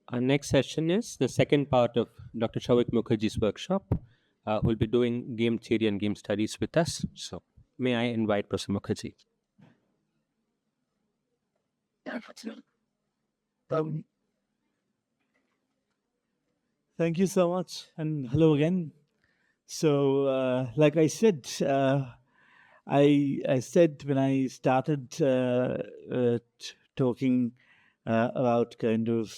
Our next session is the second part of Dr. Souvik Mukherjee's workshop. Who'll be doing game theory and game studies with us. So, may I invite Professor Mukherjee? Um, Thank you so much, and hello again. So, like I said, I said when I started talking about kind of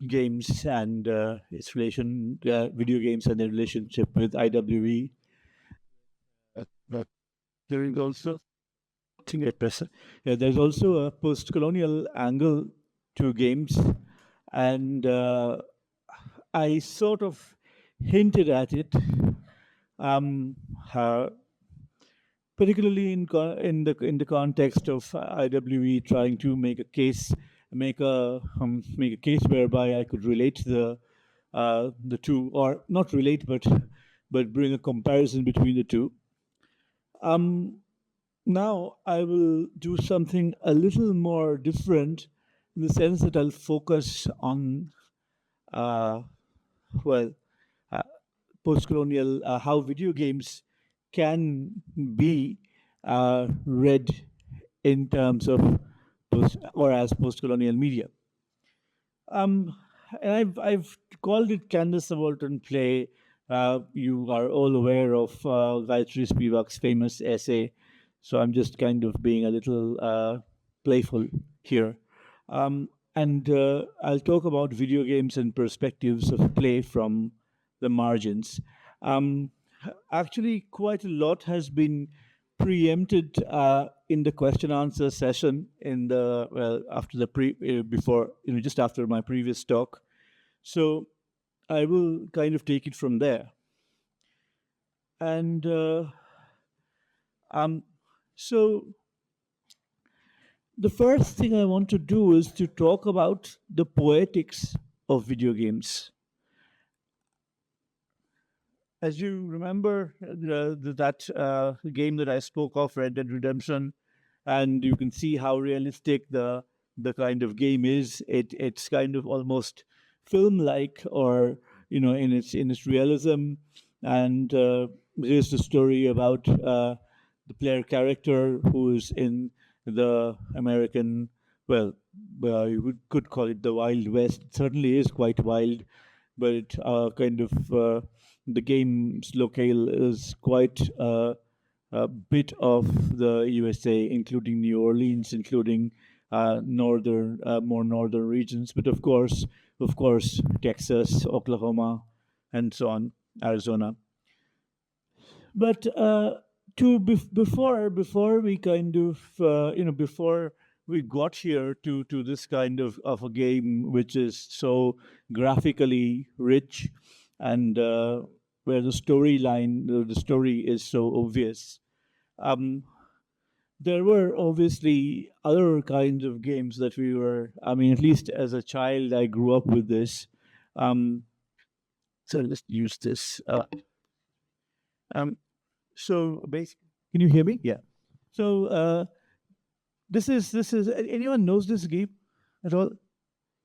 games and its relation, video games and their relationship with IWE. But there is also, think at present, yeah, there's also a post-colonial angle to games, and I sort of hinted at it, um, uh, particularly in the context of IWE trying to make a case, make a case whereby I could relate the two, or not relate, but bring a comparison between the two. Um, Now I will do something a little more different in the sense that I'll focus on, uh, well, uh, post-colonial, how video games can be read in terms of or as post-colonial media. Um, and I've called it Candace Subaltern play. You are all aware of Gayatri Spivak's famous essay, so I'm just kind of being a little playful here. And I'll talk about video games and perspectives of play from the margins. Um, Actually, quite a lot has been preempted in the question answer session in the after the before, just after my previous talk. So I will kind of take it from there. And um, so the first thing I want to do is to talk about the poetics of video games. As you remember, that game that I spoke of, Red Dead Redemption, and you can see how realistic the kind of game is. It's kind of almost film-like, or in its realism, and there's the story about the player character who is in the American, well, could call it the Wild West. It certainly is quite wild, but kind of the game's locale is quite a bit of the USA, including New Orleans, including more northern regions, but of course, Texas, Oklahoma, and so on, Arizona. But before we kind of before we got here to this kind of a game which is so graphically rich, and where the story is so obvious. Um, there were obviously other kinds of games that we were. I mean, at least as a child, I grew up with this. Um, so let's use this. Um, so basically, can you hear me? Yeah. So this is anyone knows this game at all?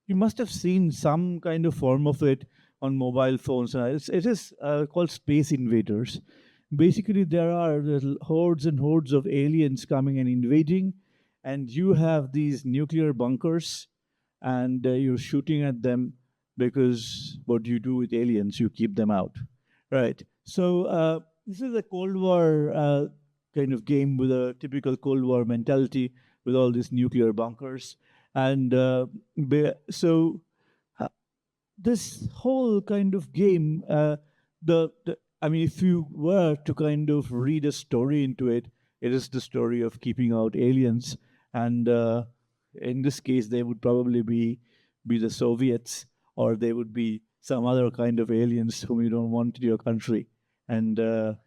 You must have seen some kind of form of it on mobile phones. It is called Space Invaders. Basically, there are hordes and hordes of aliens coming and invading, and you have these nuclear bunkers, and you're shooting at them, because what do you do with aliens? You keep them out, right? So this is a Cold War kind of game with a typical Cold War mentality, with all these nuclear bunkers, and so uh, this whole kind of game, the I mean, if you were to kind of read a story into it, it is the story of keeping out aliens, and in this case, they would probably be the Soviets, or they would be some other kind of aliens whom you don't want in your country. And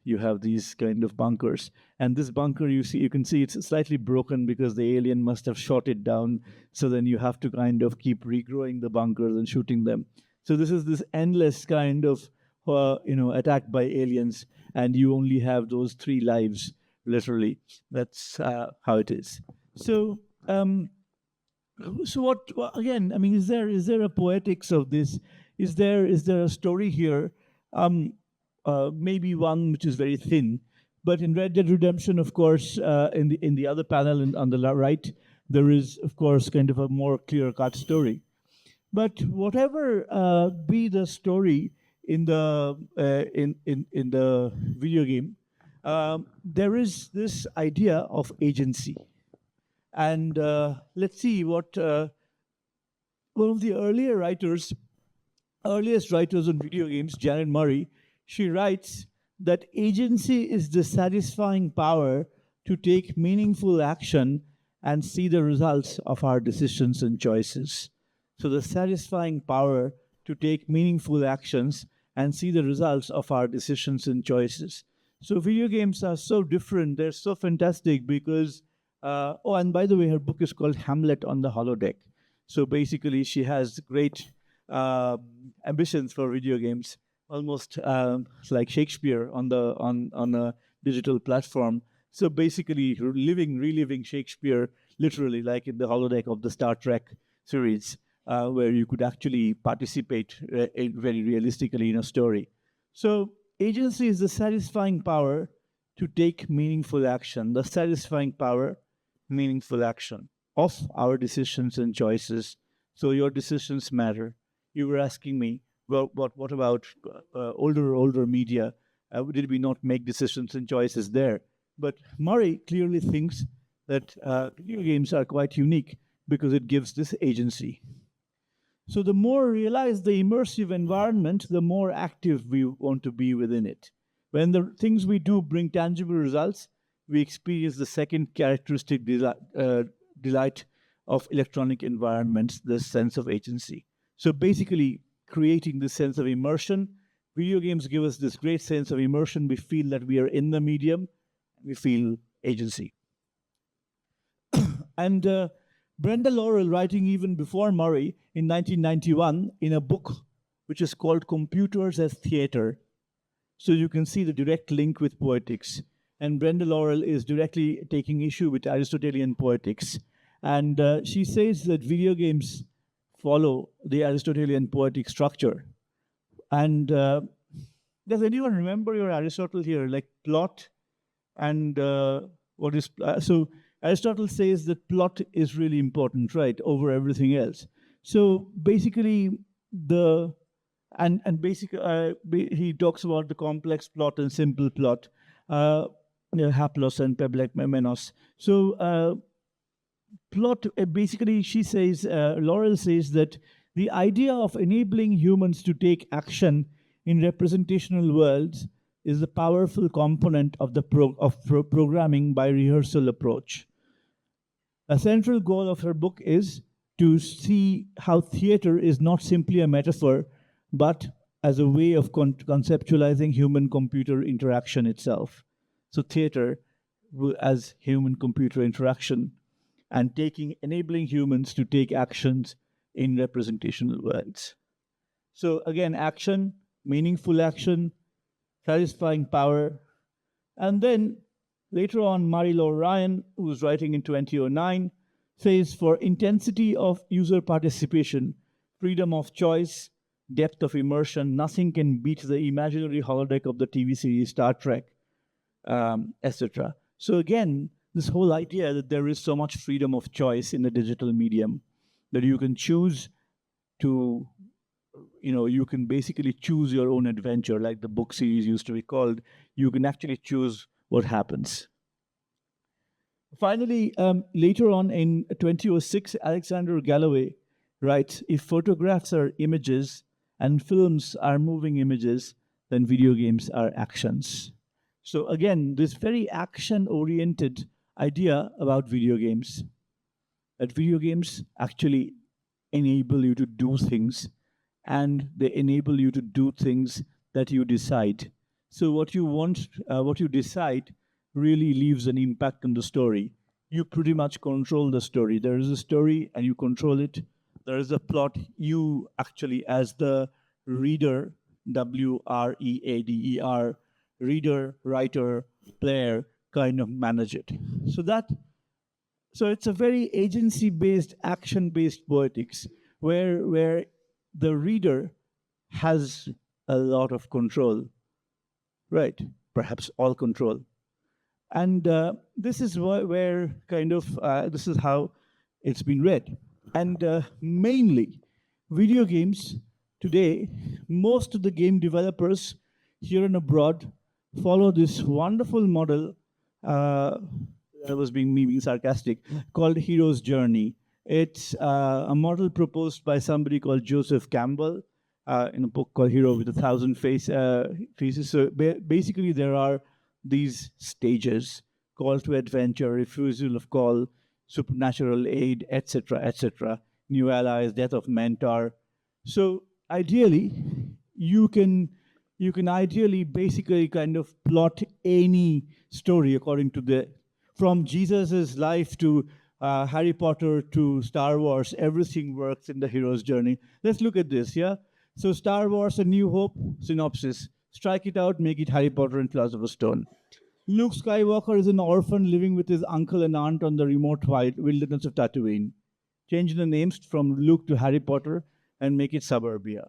you have these kind of bunkers, and this bunker, you can see it's slightly broken because the alien must have shot it down. So then you have to kind of keep regrowing the bunkers and shooting them. So this is this endless kind of attack by aliens, and you only have those three lives, literally. That's how it is. So So again? I mean, is there a poetics of this? Is there a story here? Um, Maybe one which is very thin, but in Red Dead Redemption, of course, in the other panel on the right, there is of course kind of a more clear cut story. But whatever be the story in the video game, there is this idea of agency. And let's see what one of the earliest writers on video games, Janet Murray, she writes that agency is the satisfying power to take meaningful action and see the results of our decisions and choices. So, the satisfying power to take meaningful actions and see the results of our decisions and choices. So, video games are so different. They're so fantastic because, oh, and by the way, her book is called Hamlet on the Holodeck. So, basically, she has great ambitions for video games, almost like Shakespeare on a digital platform. So basically, reliving Shakespeare literally, like in the holodeck of the Star Trek series, where you could actually participate very realistically in a story. So agency is the satisfying power to take meaningful action. The satisfying power, meaningful action of our decisions and choices. So your decisions matter. You were asking me, well, what about older media? Did we not make decisions and choices there? But Murray clearly thinks that video games are quite unique because it gives this agency. So the more realized the immersive environment, the more active we want to be within it. When the things we do bring tangible results, we experience the second characteristic delight of electronic environments, the sense of agency. So basically, creating this sense of immersion, video games give us this great sense of immersion. We feel that we are in the medium, we feel agency. And Brenda Laurel, writing even before Murray in 1991 in a book which is called Computers as Theater. So you can see the direct link with poetics. And Brenda Laurel is directly taking issue with Aristotelian poetics. And she says that video games follow the Aristotelian poetic structure. And does anyone remember your Aristotle here? Like plot and what is so Aristotle says that plot is really important, right, over everything else. So basically, the and basically he talks about the complex plot and simple plot, haplos and peblemenos. So plot basically, she says, Laurel says that the idea of enabling humans to take action in representational worlds is the powerful component of the programming by rehearsal approach. A central goal of her book is to see how theater is not simply a metaphor, but as a way of conceptualizing human computer interaction itself. So, theater as human computer interaction and enabling humans to take actions in representational worlds. So, again, action, meaningful action, satisfying power. And then later on, Mary-Laure Ryan, who was writing in 2009, says for intensity of user participation, freedom of choice, depth of immersion, nothing can beat the imaginary holodeck of the TV series Star Trek, etc. So again, this whole idea that there is so much freedom of choice in the digital medium, that you can choose to, you can basically choose your own adventure, like the book series used to be called. You can actually choose what happens. Finally, later on in 2006, Alexander Galloway writes, if photographs are images and films are moving images, then video games are actions. So again, this very action-oriented idea about video games, that video games actually enable you to do things, and they enable you to do things that you decide. So what you decide really leaves an impact on the story. You pretty much control the story. There is a story and you control it. There is a plot. You actually, as the reader, WREADER, reader, writer, player, kind of manage it. So So it's a very agency-based, action-based poetics, where the reader has a lot of control, right? Perhaps all control. And this is where kind of this is how it's been read. And mainly, video games today, most of the game developers here and abroad follow this wonderful model. Uh, that was being sarcastic, called Hero's Journey. It's a model proposed by somebody called Joseph Campbell in a book called Hero with a Thousand Faces. So basically, there are these stages: call to adventure, refusal of call, supernatural aid, etc., etc., new allies, death of mentor. So ideally, you can you can ideally basically kind of plot any story according to the from Jesus's life to Harry Potter to Star Wars. Everything works in the hero's journey. Let's look at this. Yeah. So Star Wars: A New Hope synopsis: strike it out, make it Harry Potter and Philosopher's Stone. Luke Skywalker is an orphan living with his uncle and aunt on the remote wilderness of Tatooine. Change the names from Luke to Harry Potter and make it Suburbia.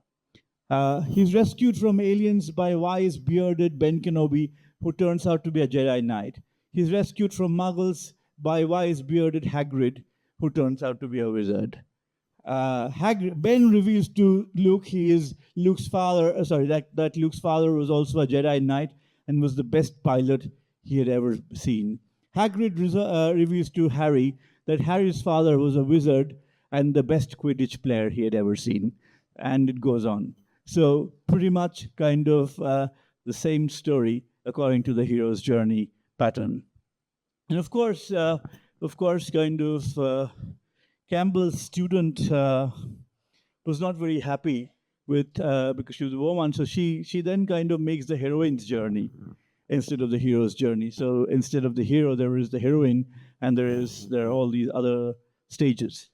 He's rescued from aliens by wise, bearded Ben Kenobi, who turns out to be a Jedi Knight. He's rescued from Muggles by wise, bearded Hagrid, who turns out to be a wizard. Ben reveals to Luke he is Luke's father. That Luke's father was also a Jedi Knight and was the best pilot he had ever seen. Hagrid reveals to Harry that Harry's father was a wizard and the best Quidditch player he had ever seen, and it goes on. So pretty much kind of the same story according to the hero's journey pattern. And of course, kind of Campbell's student was not very happy with because she was a woman, so she then kind of makes the heroine's journey instead of the hero's journey. So instead of the hero, there is the heroine, and there are all these other stages.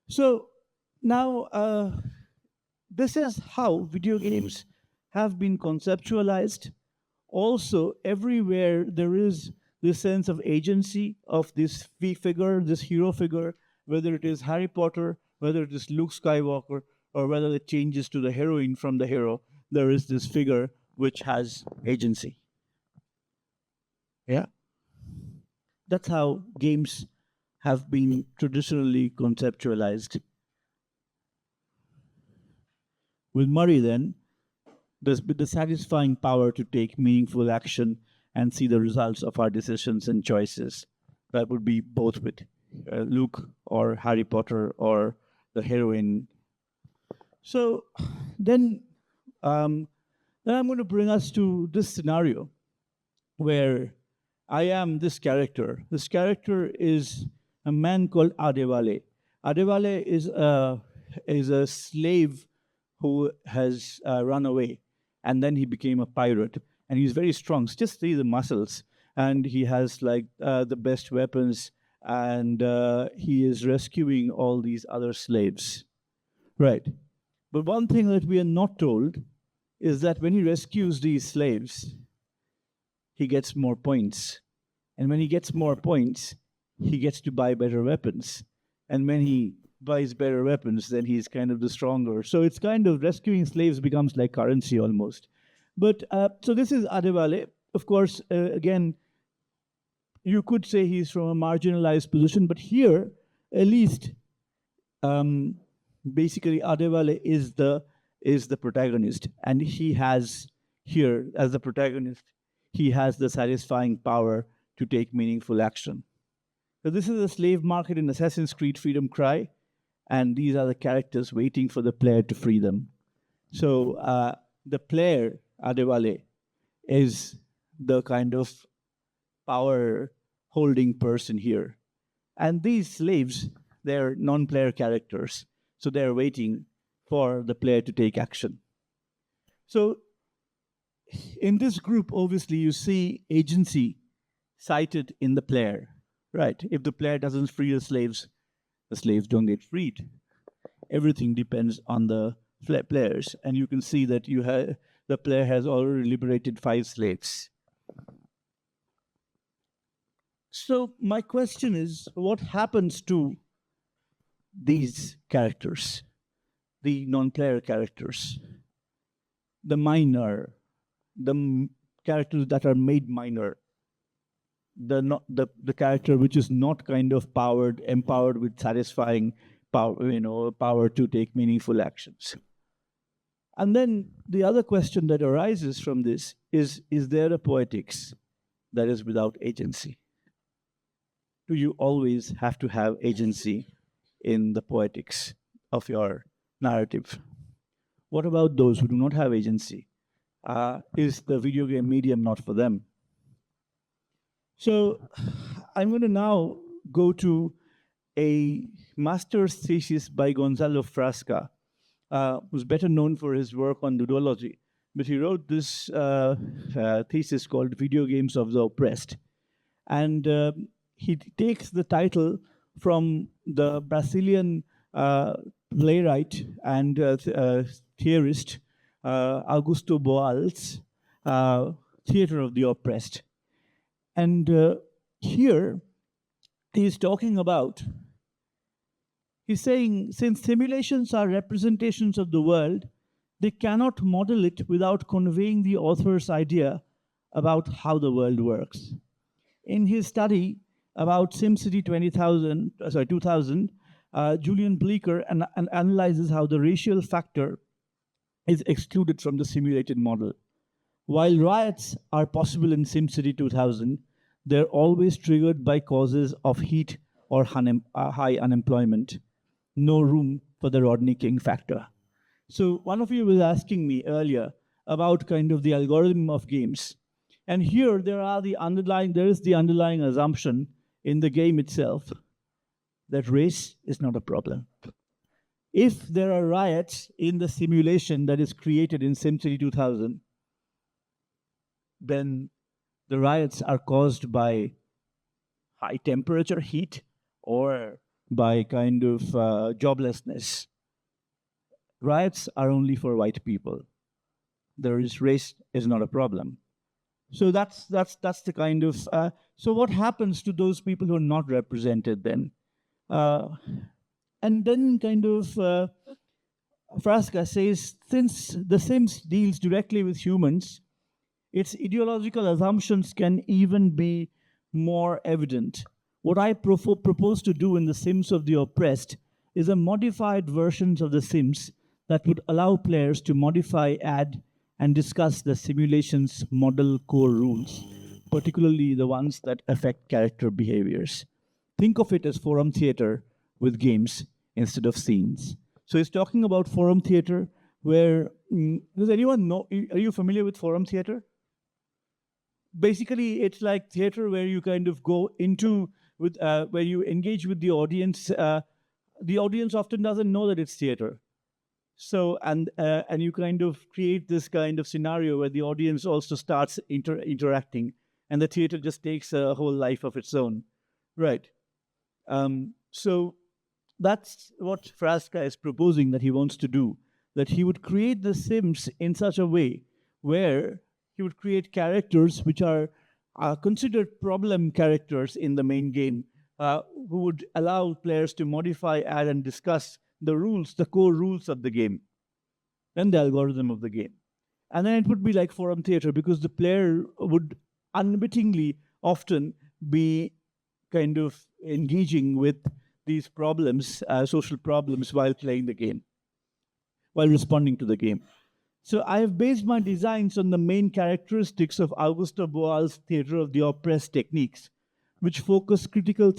So now this is how video games have been conceptualized. Also, everywhere there is this sense of agency of this figure, this hero figure, whether it is Harry Potter, whether it is Luke Skywalker, or whether it changes to the heroine from the hero, there is this figure which has agency. Yeah. That's how games have been traditionally conceptualized. With Murray, then, with the satisfying power to take meaningful action and see the results of our decisions and choices. That would be both with Luke or Harry Potter or the heroine. So then I'm going to bring us to this scenario where I am this character. This character is a man called Adewale. Adewale is a slave who has run away, and then he became a pirate. And he's very strong. Just see the muscles, and he has like the best weapons, and he is rescuing all these other slaves, right? But one thing that we are not told is that when he rescues these slaves, he gets more points. And when he gets more points, he gets to buy better weapons. And when he buys better weapons, then he's kind of the stronger. So it's kind of rescuing slaves becomes like currency almost. But so this is Adewale. Of course, again, you could say he's from a marginalized position, but here, at least, basically, Adewale is the protagonist, and he has here as the protagonist, he has the satisfying power to take meaningful action. So this is a slave market in Assassin's Creed Freedom Cry, and these are the characters waiting for the player to free them. So the player, Adewale, is the kind of power holding person here. And these slaves, they're non-player characters. So they're waiting for the player to take action. So in this group, obviously, you see agency cited in the player, right? If the player doesn't free the slaves don't get freed. Everything depends on the players. And you can see that the player has already liberated 5 slaves. So my question is, what happens to these characters, the non-player characters, the minor, characters that are made minor, the character which is not kind of empowered with satisfying power, power to take meaningful actions. And then the other question that arises from this is there a poetics that is without agency? Do you always have to have agency in the poetics of your narrative? What about those who do not have agency? Is the video game medium not for them? So I'm going to now go to a master's thesis by Gonzalo Frasca, who's better known for his work on ludology. But he wrote this thesis called Video Games of the Oppressed. And he takes the title from the Brazilian playwright and theorist Augusto Boal's Theater of the Oppressed. And here he's talking about, he's saying, since simulations are representations of the world, they cannot model it without conveying the author's idea about how the world works. In his study about SimCity 2000, Julian Bleecker analyzes how the racial factor is excluded from the simulated model. While riots are possible in SimCity 2000, they're always triggered by causes of heat or high unemployment. No room for the Rodney King factor. So one of you was asking me earlier about kind of the algorithm of games. And here there is the underlying assumption in the game itself that race is not a problem. If there are riots in the simulation that is created in SimCity 2000, then the riots are caused by high temperature heat or by kind of joblessness. Riots are only for white people. Race is not a problem. So that's the kind of so what happens to those people who are not represented then? And then kind of Frasca says, since The Sims deals directly with humans, its ideological assumptions can even be more evident. What I propose to do in The Sims of the Oppressed is a modified version of The Sims that would allow players to modify, add, and discuss the simulation's model core rules, particularly the ones that affect character behaviors. Think of it as forum theater with games instead of scenes. So he's talking about forum theater where, does anyone know, are you familiar with forum theater? Basically, it's like theater where you kind of go into, where you engage with the audience. The audience often doesn't know that it's theater. So, and you kind of create this kind of scenario where the audience also starts interacting, and the theater just takes a whole life of its own. Right. So that's what Frasca is proposing that he wants to do, that he would create the Sims in such a way where he would create characters which are considered problem characters in the main game, who would allow players to modify, add, and discuss the rules, the core rules of the game, and the algorithm of the game. And then it would be like forum theater, because the player would unwittingly often be kind of engaging with these problems, social problems, while playing the game, while responding to the game. So I have based my designs on the main characteristics of Augusto Boal's Theater of the Oppressed techniques, which foster critical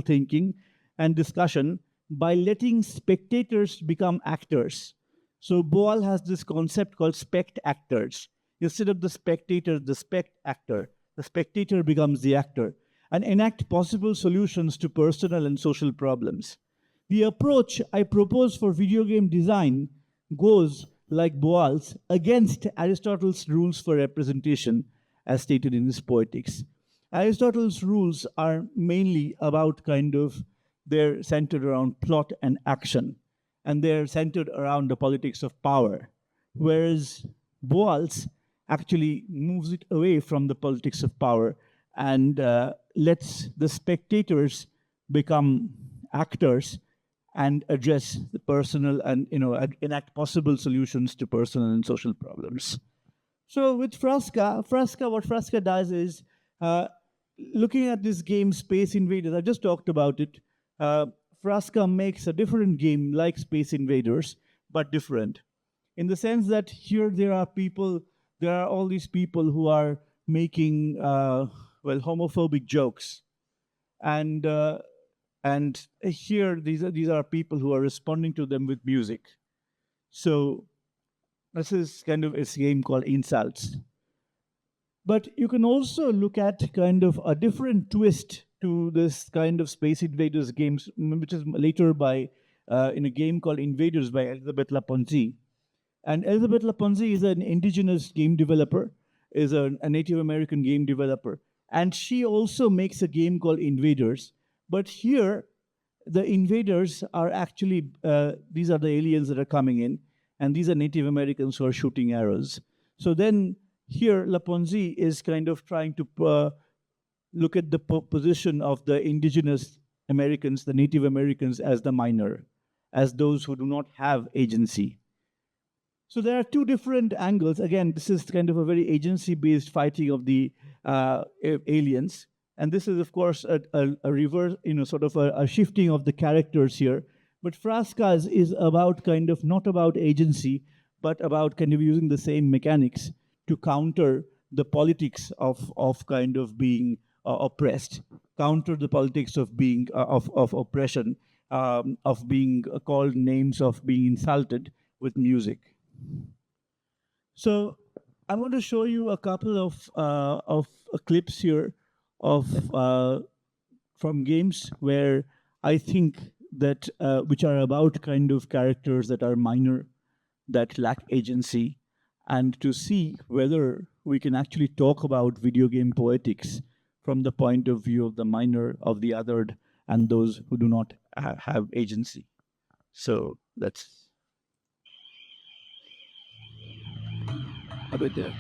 thinking and discussion by letting spectators become actors. So Boal has this concept called spect actors. Instead of the spectator, the spect actor. The spectator becomes the actor and enact possible solutions to personal and social problems. The approach I propose for video game design goes, like Boal's, against Aristotle's rules for representation, as stated in his Poetics. Aristotle's rules are mainly about they're centered around plot and action, and they're centered around the politics of power, whereas Boal's actually moves it away from the politics of power and lets the spectators become actors and address the personal and enact possible solutions to personal and social problems. So with Frasca, what Frasca does is uh, looking at this game Space Invaders. I just talked about it. Uh, Frasca makes a different game like Space Invaders, but different in the sense that here there are all these people who are making homophobic jokes, and here these are people who are responding to them with music. So this is kind of a game called Insults. But you can also look at kind of a different twist to this kind of Space Invaders games, which is later by in a game called Invaders by Elizabeth Laponzi. And Elizabeth Laponzi is an indigenous game developer, is a Native American game developer. And she also makes a game called Invaders. But here, the invaders are actually, these are the aliens that are coming in, and these are Native Americans who are shooting arrows. So then here, Laponzi is kind of trying to look at the position of the indigenous Americans, the Native Americans, as the minor, as those who do not have agency. So there are two different angles. Again, this is kind of a very agency-based fighting of the aliens. And this is, of course, a reverse, sort of a shifting of the characters here. But Frascas is about kind of not about agency, but about kind of using the same mechanics to counter the politics of kind of being oppressed, counter the politics of being of oppression, of being called names, of being insulted with music. So I want to show you a couple of clips here of from games where I think that which are about kind of characters that are minor, that lack agency, and to see whether we can actually talk about video game poetics from the point of view of the minor, of the othered, and those who do not have agency. So that's a bit there.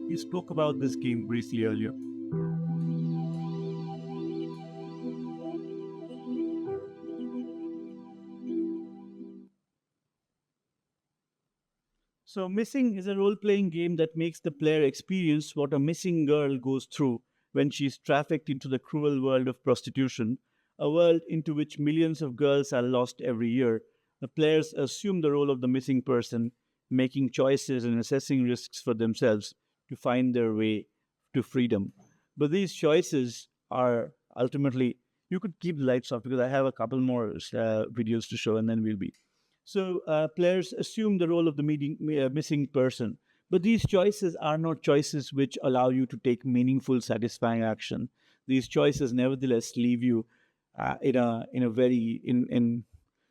You spoke about this game briefly earlier. So, Missing is a role playing game that makes the player experience what a missing girl goes through when she is trafficked into the cruel world of prostitution, a world into which millions of girls are lost every year. The players assume the role of the missing person, making choices and assessing risks for themselves to find their way to freedom. But these choices are ultimately, you could keep the lights off because I have a couple more videos to show and then we'll be. So players assume the role of the missing person. But these choices are not choices which allow you to take meaningful, satisfying action. These choices, nevertheless, leave you in a very in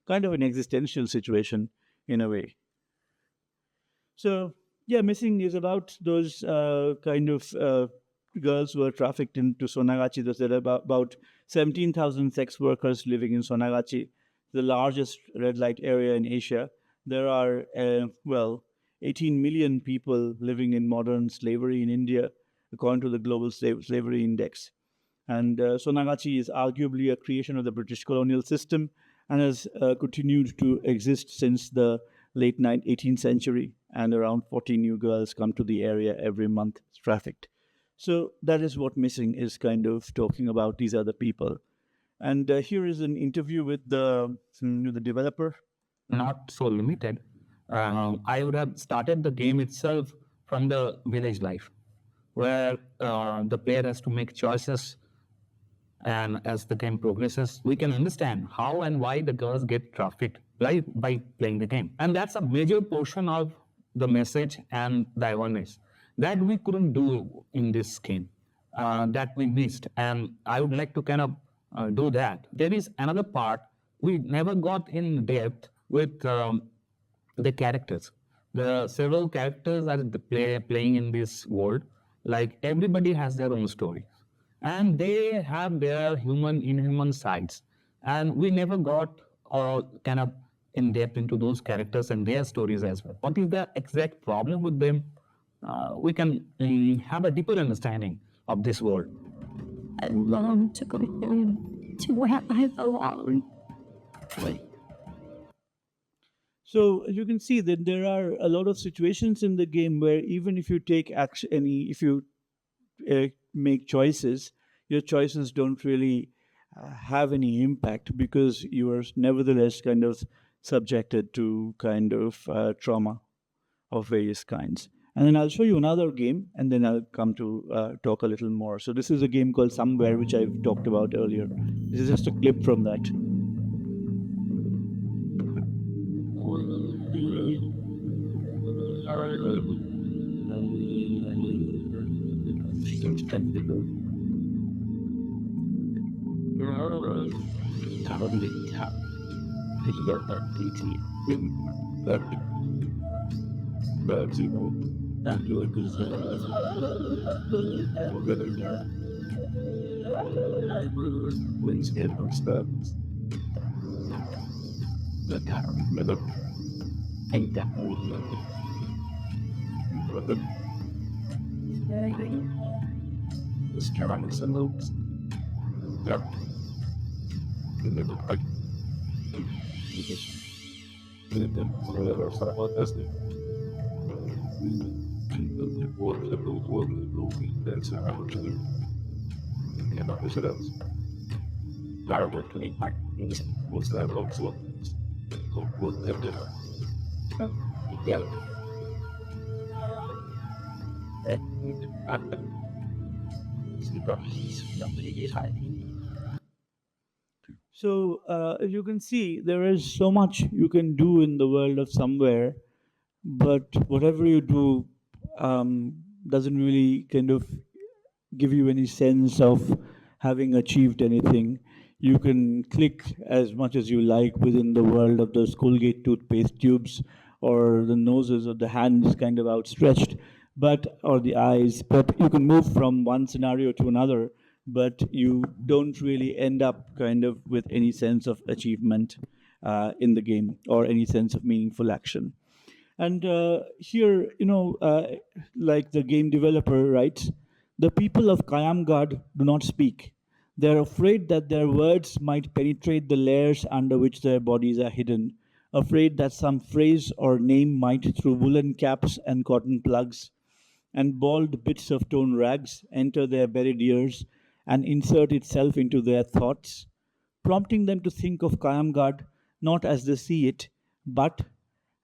kind of an existential situation in a way. So yeah, Missing is about those kind of girls who are trafficked into Sonagachi. There are about 17,000 sex workers living in Sonagachi, the largest red light area in Asia. There are, 18 million people living in modern slavery in India, according to the Global Slavery Index. And Sonagachi is arguably a creation of the British colonial system and has continued to exist since the late 18th century. And around 40 new girls come to the area every month trafficked. So that is what Missing is kind of talking about. These are the people. And here is an interview with the developer. Not so limited. I would have started the game itself from the village life, where the player has to make choices. And as the game progresses, we can understand how and why the girls get trafficked by playing the game. And that's a major portion of the message and the awareness that we couldn't do in this game, that we missed. And I would like to kind of do that. There is another part we never got in depth with the characters. There are several characters that playing in this world. Like everybody has their own story, and they have their inhuman sides, and we never got kind of in depth into those characters and their stories as well. What is the exact problem with them? We can have a deeper understanding of this world. I love to go to where I belong. So you can see that there are a lot of situations in the game where even if you take action, if you make choices, your choices don't really have any impact because you are nevertheless kind of subjected to kind of trauma of various kinds. And then I'll show you another game, and then I'll come to talk a little more. So this is a game called Somewhere, which I've talked about earlier. This is just a clip from that. So as you can see, there is so much you can do in the world of Somewhere, but whatever you do doesn't really kind of give you any sense of having achieved anything. You can click as much as you like within the world of those Colgate toothpaste tubes, or the noses or the hands kind of outstretched, but or the eyes. But you can move from one scenario to another, but you don't really end up kind of with any sense of achievement in the game or any sense of meaningful action. And here, like the game developer writes, the people of Kayamgad do not speak. They're afraid that their words might penetrate the layers under which their bodies are hidden, afraid that some phrase or name might, through woolen caps and cotton plugs and bald bits of torn rags, enter their buried ears and insert itself into their thoughts, prompting them to think of Kayamgad not as they see it, but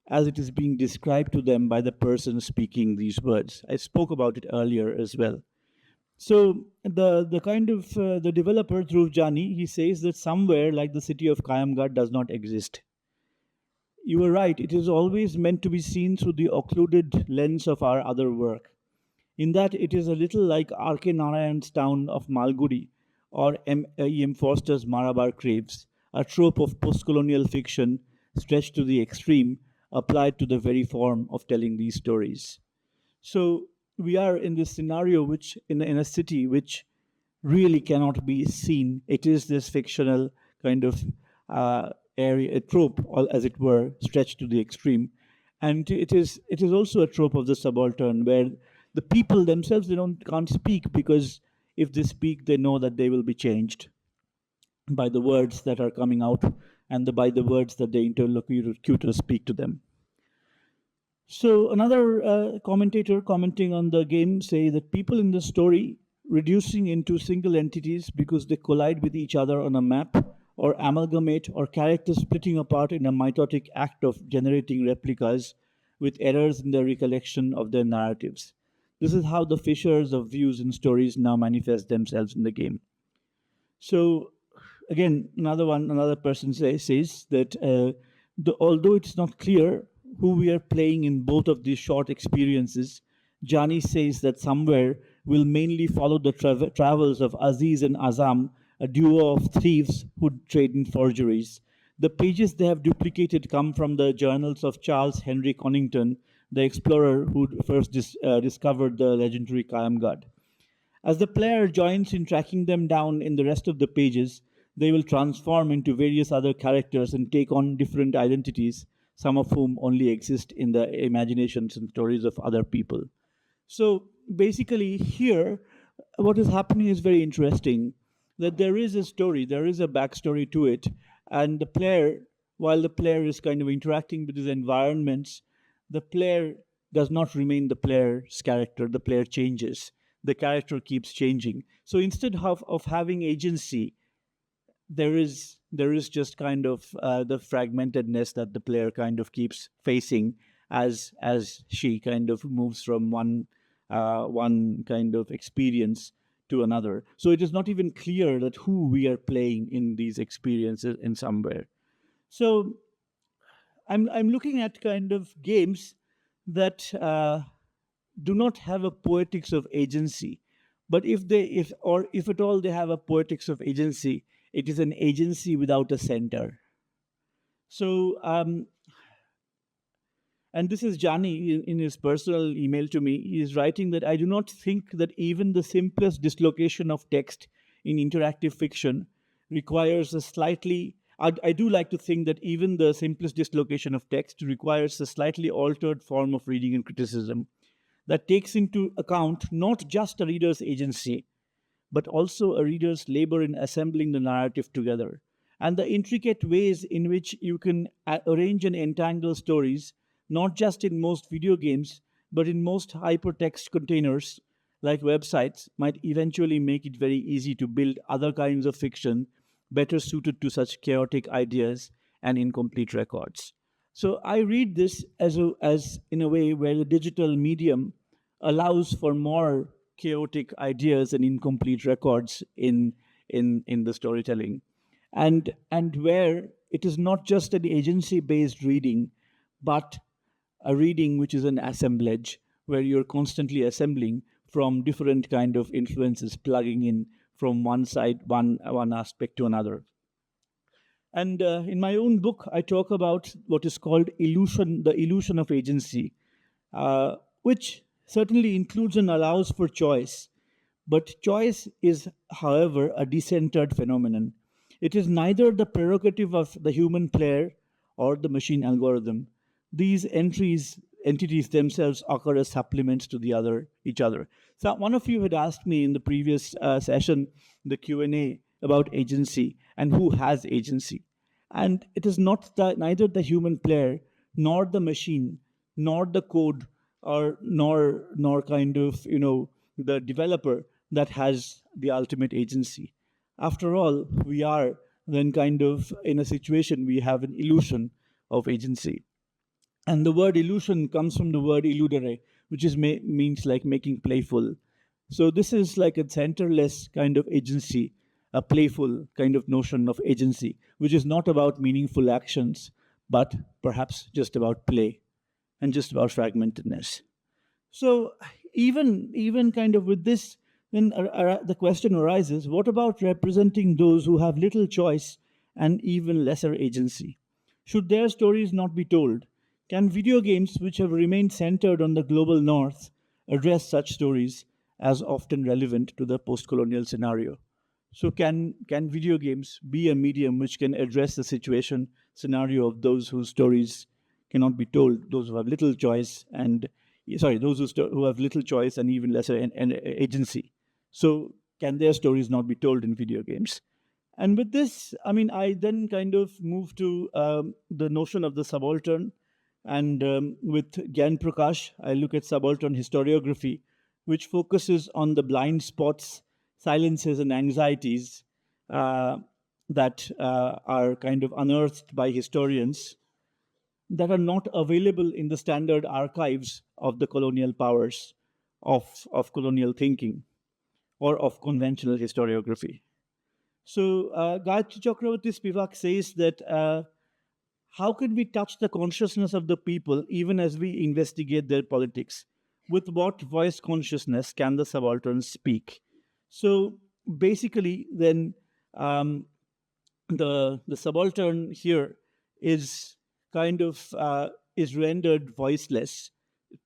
as it is being described to them by the person speaking these words. I spoke about it earlier as well. So the kind of the developer through Jani, he says that somewhere like the city of Kayamgad does not exist. You are right, it is always meant to be seen through the occluded lens of our other work. In that it is a little like R.K. Narayan's town of Malgudi or M. Foster's Marabar Craves, a trope of post-colonial fiction stretched to the extreme, applied to the very form of telling these stories. So we are in this scenario which in a city which really cannot be seen. It is this fictional kind of area, a trope, as it were, stretched to the extreme. And it is also a trope of the subaltern where the people themselves, can't speak, because if they speak, they know that they will be changed by the words that are coming out and by the words that the interlocutors speak to them. So another commentator commenting on the game say that people in the story reducing into single entities because they collide with each other on a map, or amalgamate, or characters splitting apart in a mitotic act of generating replicas with errors in the recollection of their narratives. This is how the fissures of views in stories now manifest themselves in the game. So again, another person says that although it's not clear who we are playing in both of these short experiences, Jani says that Somewhere will mainly follow the travels of Aziz and Azam, a duo of thieves who trade in forgeries. The pages they have duplicated come from the journals of Charles Henry Connington, the explorer who first discovered the legendary Kayam God. As the player joins in tracking them down in the rest of the pages, they will transform into various other characters and take on different identities, some of whom only exist in the imaginations and stories of other people. So basically, here, what is happening is very interesting. That there is a story, there is a backstory to it, and the player, while the player is kind of interacting with his environments, the player does not remain the player's character. The player changes. The character keeps changing. So instead of having agency, there is just kind of the fragmentedness that the player kind of keeps facing as she kind of moves from one kind of experience to another. So it is not even clear that who we are playing in these experiences in somewhere. So I'm looking at kind of games that do not have a poetics of agency, but if at all they have a poetics of agency, it is an agency without a center. So and this is Jani in his personal email to me. He is writing that I do not think that even the simplest dislocation of text in interactive fiction requires a slightly. I do like to think that even the simplest dislocation of text requires a slightly altered form of reading and criticism that takes into account not just a reader's agency, but also a reader's labor in assembling the narrative together, and the intricate ways in which you can arrange and entangle stories, not just in most video games, but in most hypertext containers like websites, might eventually make it very easy to build other kinds of fiction better suited to such chaotic ideas and incomplete records. So I read this as in a way where the digital medium allows for more chaotic ideas and incomplete records in the storytelling, and where it is not just an agency based reading, but a reading which is an assemblage where you're constantly assembling from different kind of influences, plugging in from one side, one aspect to another. And in my own book, I talk about what is called illusion, the illusion of agency, which certainly includes and allows for choice. But choice is, however, a decentered phenomenon. It is neither the prerogative of the human player or the machine algorithm. These entities themselves occur as supplements to each other. So one of you had asked me in the previous session, the Q&A, about agency and who has agency. And it is neither the human player nor the machine nor the code or nor kind of the developer that has the ultimate agency. After all, we are then kind of in a situation we have an illusion of agency. And the word illusion comes from the word illudere, which means like making playful. So this is like a centerless kind of agency, a playful kind of notion of agency, which is not about meaningful actions, but perhaps just about play and just about fragmentedness. So even kind of with this, then the question arises: what about representing those who have little choice and even lesser agency? Should their stories not be told? Can video games, which have remained centered on the global north, address such stories as often relevant to the post-colonial scenario? So can video games be a medium which can address the scenario of those whose stories cannot be told, those who have little choice who have little choice and even lesser agency? So can their stories not be told in video games? And with this, I mean, I then kind of move to the notion of the subaltern. And with Gyan Prakash, I look at subaltern historiography, which focuses on the blind spots, silences, and anxieties that are kind of unearthed by historians that are not available in the standard archives of the colonial powers of colonial thinking or of conventional historiography. So Gayatri Chakravarti Spivak says that how can we touch the consciousness of the people even as we investigate their politics? With what voice consciousness can the subaltern speak? So basically, then the subaltern here is kind of is rendered voiceless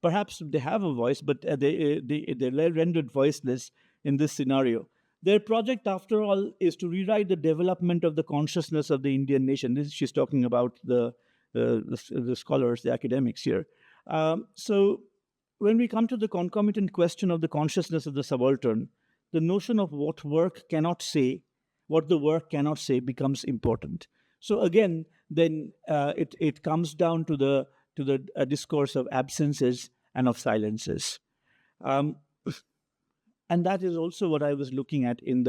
perhaps they have a voice, but they're rendered voiceless in this scenario. Their project, after all, is to rewrite the development of the consciousness of the Indian nation. She's talking about the scholars, the academics here. So when we come to the concomitant question of the consciousness of the subaltern, the notion of what the work cannot say becomes important. So again, then it comes down to the discourse of absences and of silences. Um, and that is also what I was looking at in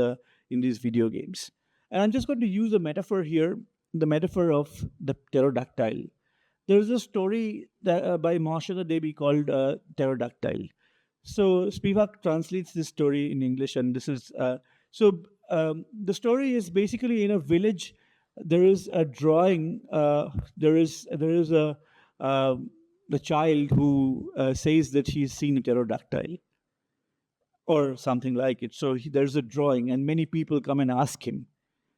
these video games. And I'm just going to use a metaphor here, the metaphor of the pterodactyl. There's a story by Mahashada Devi called Pterodactyl. So Spivak translates this story in English, and this is the story is basically in a village. There is a drawing. There is a the child who says that he's seen a pterodactyl or something like it. So there's a drawing, and many people come and ask him,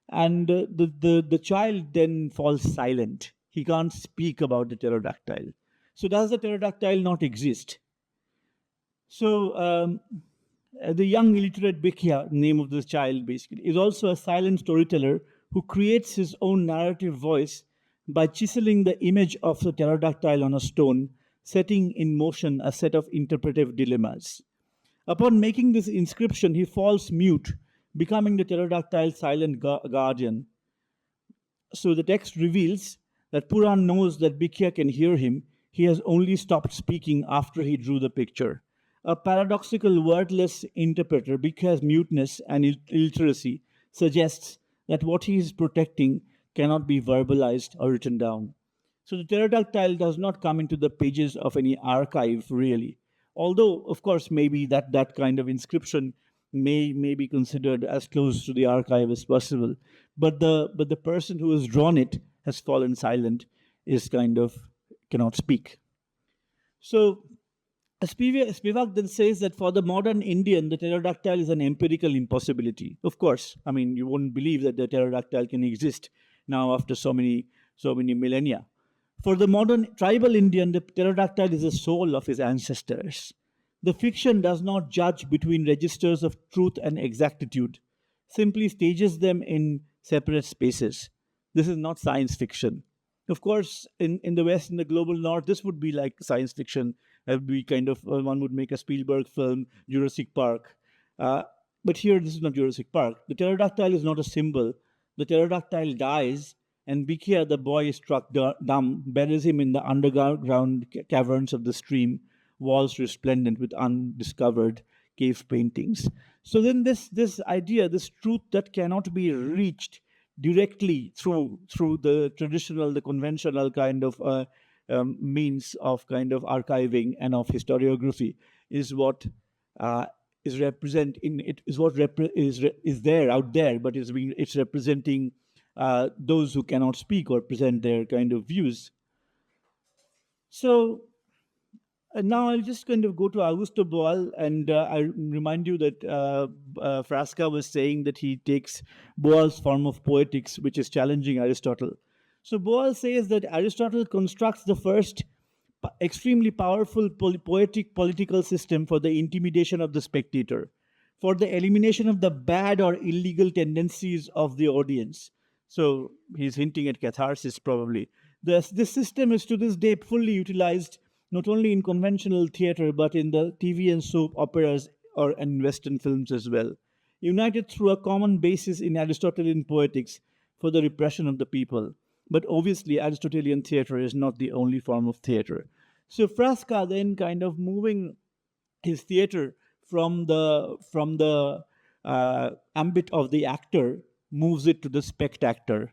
and the child then falls silent. He can't speak about the pterodactyl. So does the pterodactyl not exist? So the young illiterate Bikya, name of this child basically, is also a silent storyteller who creates his own narrative voice by chiseling the image of the pterodactyl on a stone, setting in motion a set of interpretive dilemmas. Upon making this inscription, he falls mute, becoming the pterodactyl's silent guardian. So the text reveals that Puran knows that Bikya can hear him. He has only stopped speaking after he drew the picture. A paradoxical wordless interpreter, Bikya's muteness and illiteracy suggests that what he is protecting cannot be verbalized or written down. So the pterodactyl does not come into the pages of any archive, really. Although, of course, maybe that kind of inscription may be considered as close to the archive as possible. But the person who has drawn it has fallen silent, is kind of cannot speak. So Spivak then says that for the modern Indian, the pterodactyl is an empirical impossibility. Of course, I mean, you wouldn't believe that the pterodactyl can exist now after so many millennia. For the modern tribal Indian, the pterodactyl is the soul of his ancestors. The fiction does not judge between registers of truth and exactitude, simply stages them in separate spaces. This is not science fiction. Of course, in the West, in the global North, this would be like science fiction. It would be kind of, one would make a Spielberg film, Jurassic Park. But here, this is not Jurassic Park. The pterodactyl is not a symbol. The pterodactyl dies, and Bikya, the boy, is struck dumb, buries him in the underground caverns of the stream, walls resplendent with undiscovered cave paintings. So then this idea, this truth that cannot be reached directly through the traditional, the conventional kind of means of kind of archiving and of historiography, is what is represent in it, is what is there out there, but it's representing those who cannot speak or present their kind of views. So now I'll just kind of go to Augusto Boal, and I remind you that Frasca was saying that he takes Boal's form of poetics, which is challenging Aristotle. So Boal says that Aristotle constructs the first extremely powerful poetic political system for the intimidation of the spectator, for the elimination of the bad or illegal tendencies of the audience. So he's hinting at catharsis, probably. This system is to this day fully utilized not only in conventional theater, but in the TV and soap operas and Western films as well, united through a common basis in Aristotelian poetics for the repression of the people. But obviously, Aristotelian theater is not the only form of theater. So Frasca then kind of moving his theater from the ambit of the actor, moves it to the spectator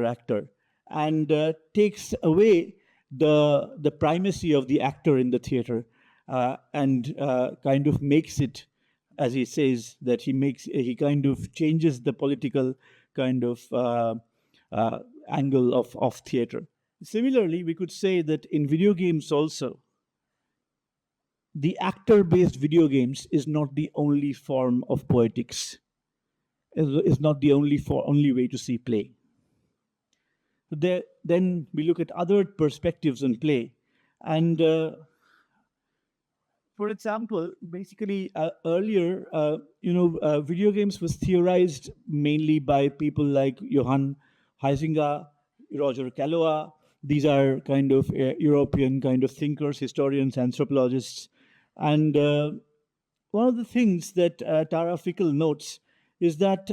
actor, and takes away the primacy of the actor in the theater, and kind of makes it, as he says, that he kind of changes the political kind of angle of theater. Similarly, we could say that in video games also, the actor-based video games is not the only form of poetics. Is not the only way to see play. Then we look at other perspectives on play, and for example, basically earlier, video games was theorized mainly by people like Johann Huizinga, Roger Calois. These are kind of European kind of thinkers, historians, anthropologists. And one of the things that Tara Fickle notes is that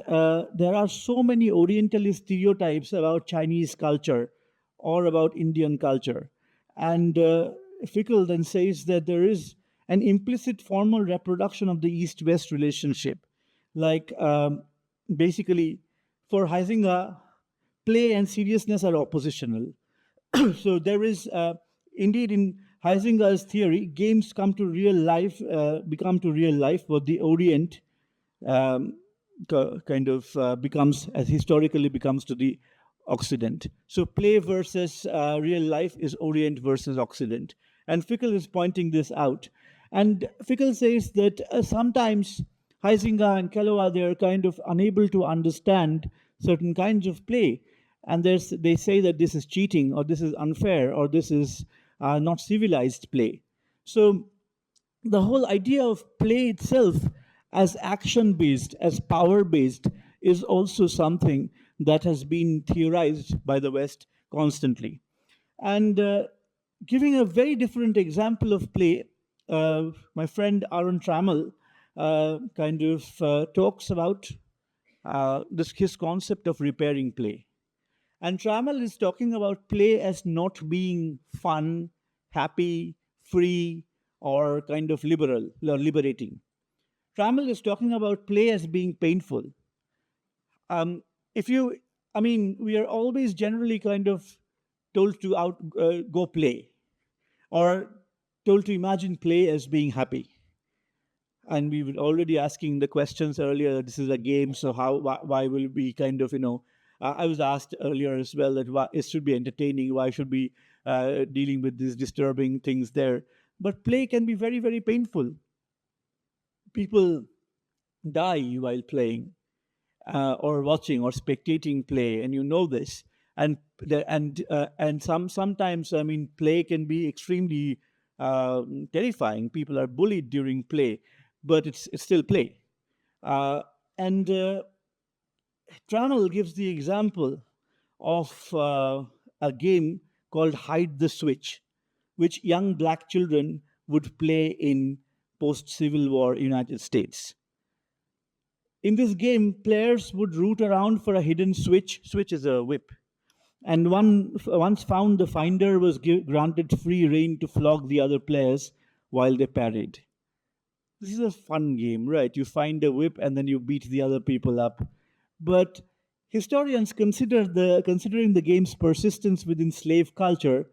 there are so many Orientalist stereotypes about Chinese culture or about Indian culture. And Fickle then says that there is an implicit formal reproduction of the East West relationship. Like, basically, for Huizinga, play and seriousness are oppositional. So there is, indeed, in Heisinger's theory, games come to real life, become to real life what the Orient um, kind of becomes, as historically becomes to the Occident. So play versus real life is Orient versus Occident. And Fickle is pointing this out. And Fickle says that sometimes Huizinga and Calois, they are kind of unable to understand certain kinds of play. And they say that this is cheating, or this is unfair, or this is not civilized play. So the whole idea of play itself as action based, as power based, is also something that has been theorized by the West constantly. And giving a very different example of play, my friend Aaron Trammell kind of talks about his concept of repairing play. And Trammell is talking about play as not being fun, happy, free, or kind of liberal or liberating. Trammell is talking about play as being painful. If you, I mean, we are always generally kind of told to go play, or told to imagine play as being happy. And we were already asking the questions earlier. This is a game, so why will we kind of I was asked earlier as well that it should be entertaining. Why should we dealing with these disturbing things there? But play can be very, very painful. People die while playing, or watching or spectating play, and you know this. And sometimes, I mean, play can be extremely terrifying. People are bullied during play, but it's still play. And Trammell gives the example of a game called Hide the Switch, which young black children would play in post-Civil War United States. In this game, players would root around for a hidden switch. Switch is a whip. And once found, the finder was granted free rein to flog the other players while they parried. This is a fun game, right? You find a whip and then you beat the other people up. But historians considering the game's persistence within slave culture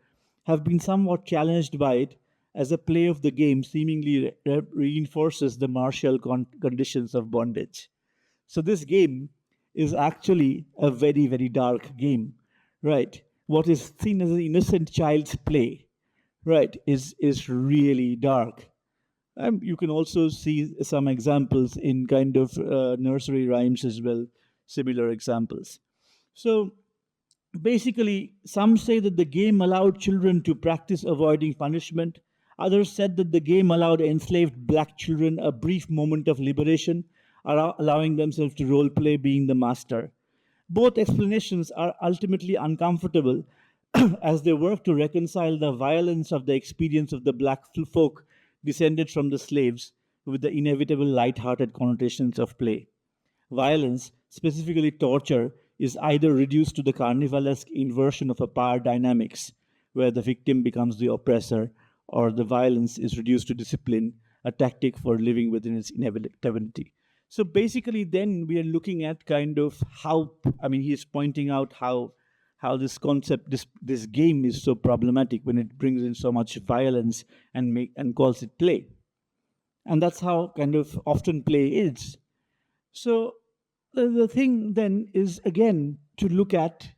have been somewhat challenged by it, as a play of the game seemingly reinforces the martial conditions of bondage. So this game is actually a very, very dark game, right? What is seen as an innocent child's play, right, is really dark. You can also see some examples in kind of nursery rhymes as well, similar examples. So basically, some say that the game allowed children to practice avoiding punishment. Others said that the game allowed enslaved black children a brief moment of liberation, allowing themselves to role play being the master. Both explanations are ultimately uncomfortable as they work to reconcile the violence of the experience of the black folk descended from the slaves with the inevitable light-hearted connotations of play. Violence, specifically torture, is either reduced to the carnivalesque inversion of a power dynamics, where the victim becomes the oppressor, or the violence is reduced to discipline, a tactic for living within its inevitability. So basically, then we are looking at kind of how, I mean, he is pointing out how this concept, this game is so problematic when it brings in so much violence and calls it play. And that's how kind of often play is. So the thing then is, again, to look at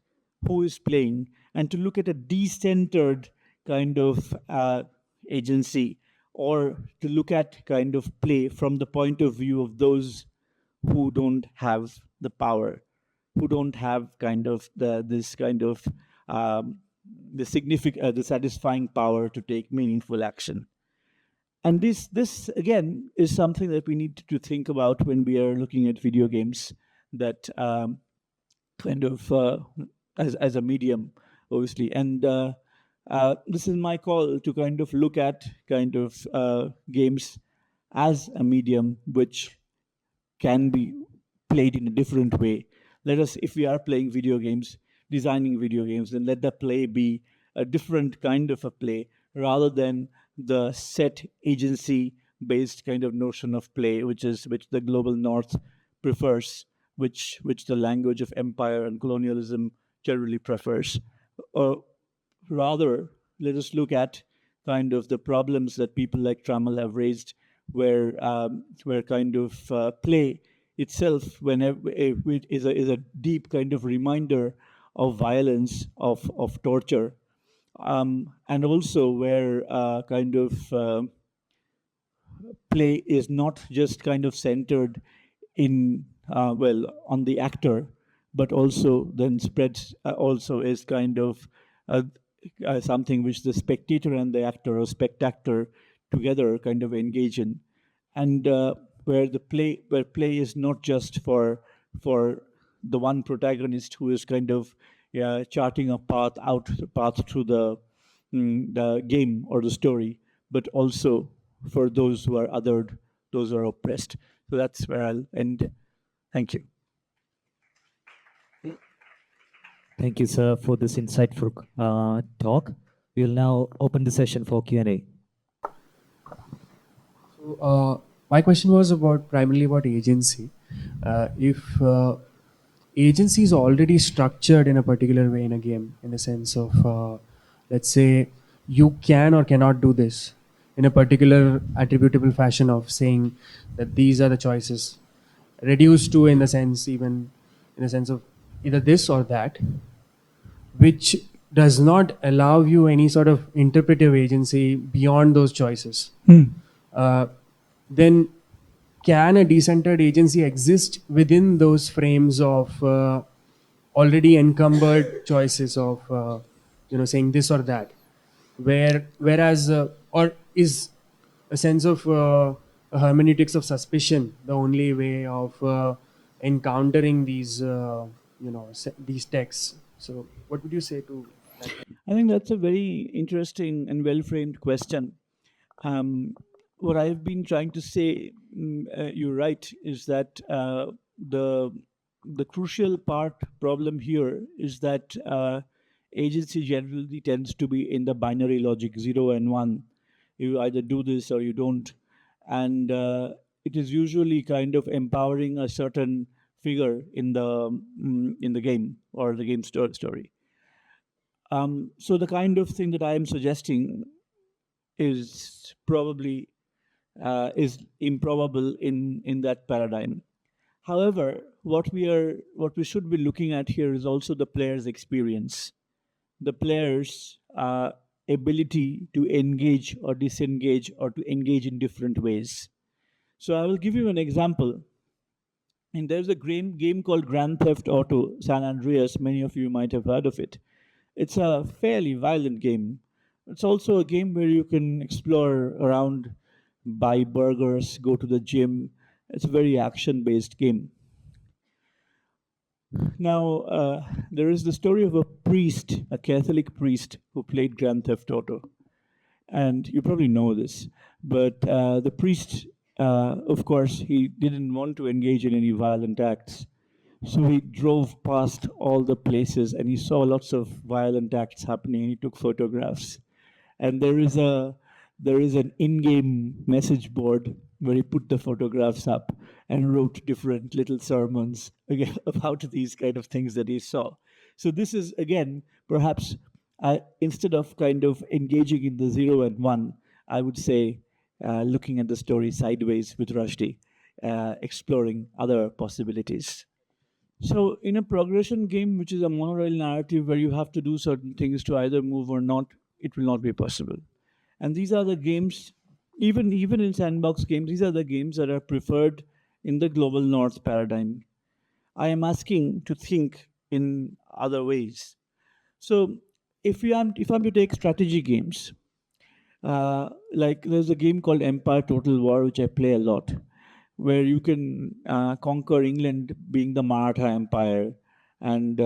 who is playing and to look at a decentered kind of agency, or to look at kind of play from the point of view of those who don't have the power, who don't have kind of this kind of the satisfying power to take meaningful action. And this again is something that we need to think about when we are looking at video games, that kind of as a medium, obviously. And this is my call to kind of look at kind of games as a medium which can be played in a different way. Let us, if we are playing video games, designing video games, then let the play be a different kind of a play rather than the set agency based kind of notion of play, which the global north prefers, which the language of empire and colonialism generally prefers. Or rather, let us look at kind of the problems that people like Trammell have raised, where kind of play itself, whenever is a deep kind of reminder of violence, of torture, and also where kind of play is not just kind of centered in well on the actor, but also then spreads also is kind of uh, something which the spectator and the actor or spectator together kind of engage in, and where play is not just for the one protagonist who is kind of charting a path through the game or the story, but also for those who are othered, those who are oppressed. So that's where I'll end. Thank you. Thank you, sir, for this insightful talk. We'll now open the session for Q&A. So, my question was primarily about agency. If agency is already structured in a particular way in a game, in the sense of, let's say, you can or cannot do this in a particular attributable fashion of saying that these are the choices, reduced to, in the sense, even in the sense of either this or that, which does not allow you any sort of interpretive agency beyond those choices. Then can a decentered agency exist within those frames of already encumbered choices of saying this or that, whereas or is a sense of a hermeneutics of suspicion the only way of encountering these these texts? So what would you say to that? I think that's a very interesting and well framed question. What I've been trying to say, you're right, is that the crucial problem here is that agency generally tends to be in the binary logic 0 and 1. You either do this or you don't, and it is usually kind of empowering a certain figure in the game or the game story. So the kind of thing that I am suggesting is probably is improbable in that paradigm. However, what we should be looking at here is also the player's experience, the player's ability to engage or disengage or to engage in different ways. So I will give you an example. And there's a game called Grand Theft Auto San Andreas. Many of you might have heard of it. It's a fairly violent game. It's also a game where you can explore around, buy burgers, go to the gym. It's a very action-based game. Now, there is the story of a priest, a Catholic priest, who played Grand Theft Auto. And you probably know this. But the priest, of course, he didn't want to engage in any violent acts. So he drove past all the places and he saw lots of violent acts happening. And he took photographs. And there is an in-game message board where he put the photographs up and wrote different little sermons again about these kind of things that he saw. So this is, again, perhaps instead of kind of engaging in the 0 and 1, I would say looking at the story sideways with Rushdie, exploring other possibilities. So in a progression game, which is a monorail narrative where you have to do certain things to either move or not, it will not be possible. And these are the games, even in sandbox games, these are the games that are preferred in the global north paradigm. I am asking to think in other ways. So if I'm to take strategy games, like there's a game called Empire Total War, which I play a lot, where you can conquer England, being the Maratha Empire, and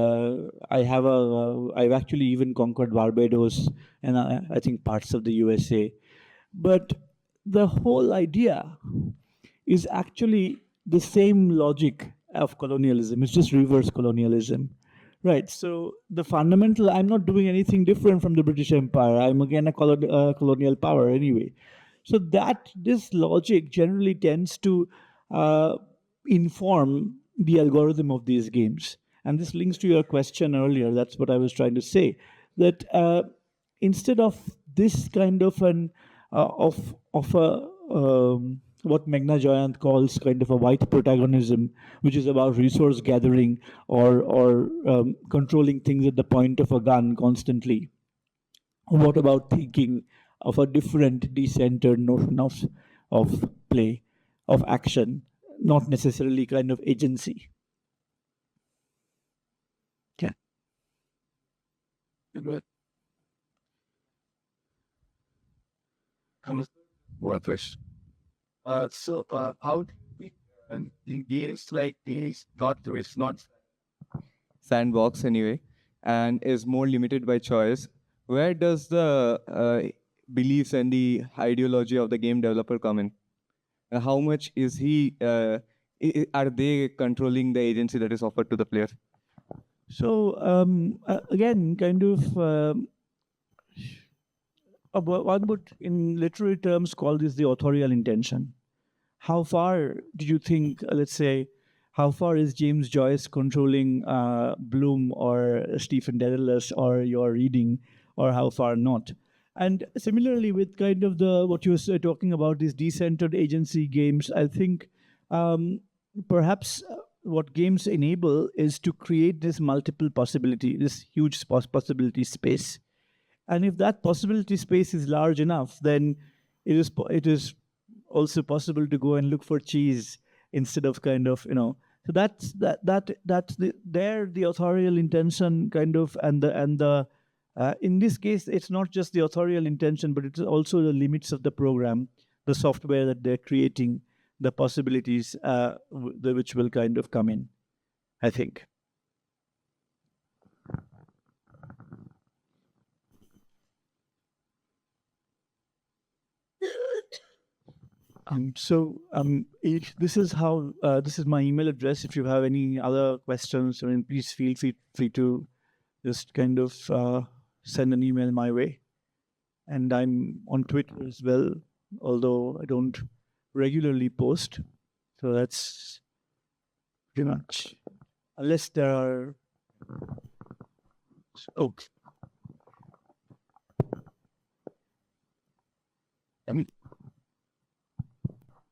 I've actually even conquered Barbados and I think parts of the USA. But the whole idea is actually the same logic of colonialism. It's just reverse colonialism. Right. So the fundamental, I'm not doing anything different from the British Empire. I'm again a colonial power anyway. So that this logic generally tends to uh, inform the algorithm of these games. And this links to your question earlier. That's what I was trying to say. That instead of this kind of an of a what Meghna Joyant calls kind of a white protagonism, which is about resource gathering or controlling things at the point of a gun constantly. What about thinking of a different decentered notion of play, of action, not necessarily kind of agency? Yeah. Good. One question. How do we, in games like these, not it's not sandbox anyway, and is more limited by choice. Where does the beliefs and the ideology of the game developer come in? How much is he? Are they controlling the agency that is offered to the player? So again, kind of one would, in literary terms, call this the authorial intention. How far do you think, let's say, how far is James Joyce controlling Bloom or Stephen Dedalus or your reading, or how far not? And similarly, with kind of the what you were talking about, these decentered agency games, I think perhaps what games enable is to create this multiple possibility, this huge possibility space. And if that possibility space is large enough, then it is also possible to go and look for cheese instead of kind of, so that's the authorial intention kind of, and the in this case it's not just the authorial intention, but it's also the limits of the program, the software that they're creating, the possibilities which will kind of come in, I think. This is how this is my email address. If you have any other questions, please feel free to just kind of send an email my way. And I'm on Twitter as well, although I don't regularly post. So that's pretty much, unless there are. Oh,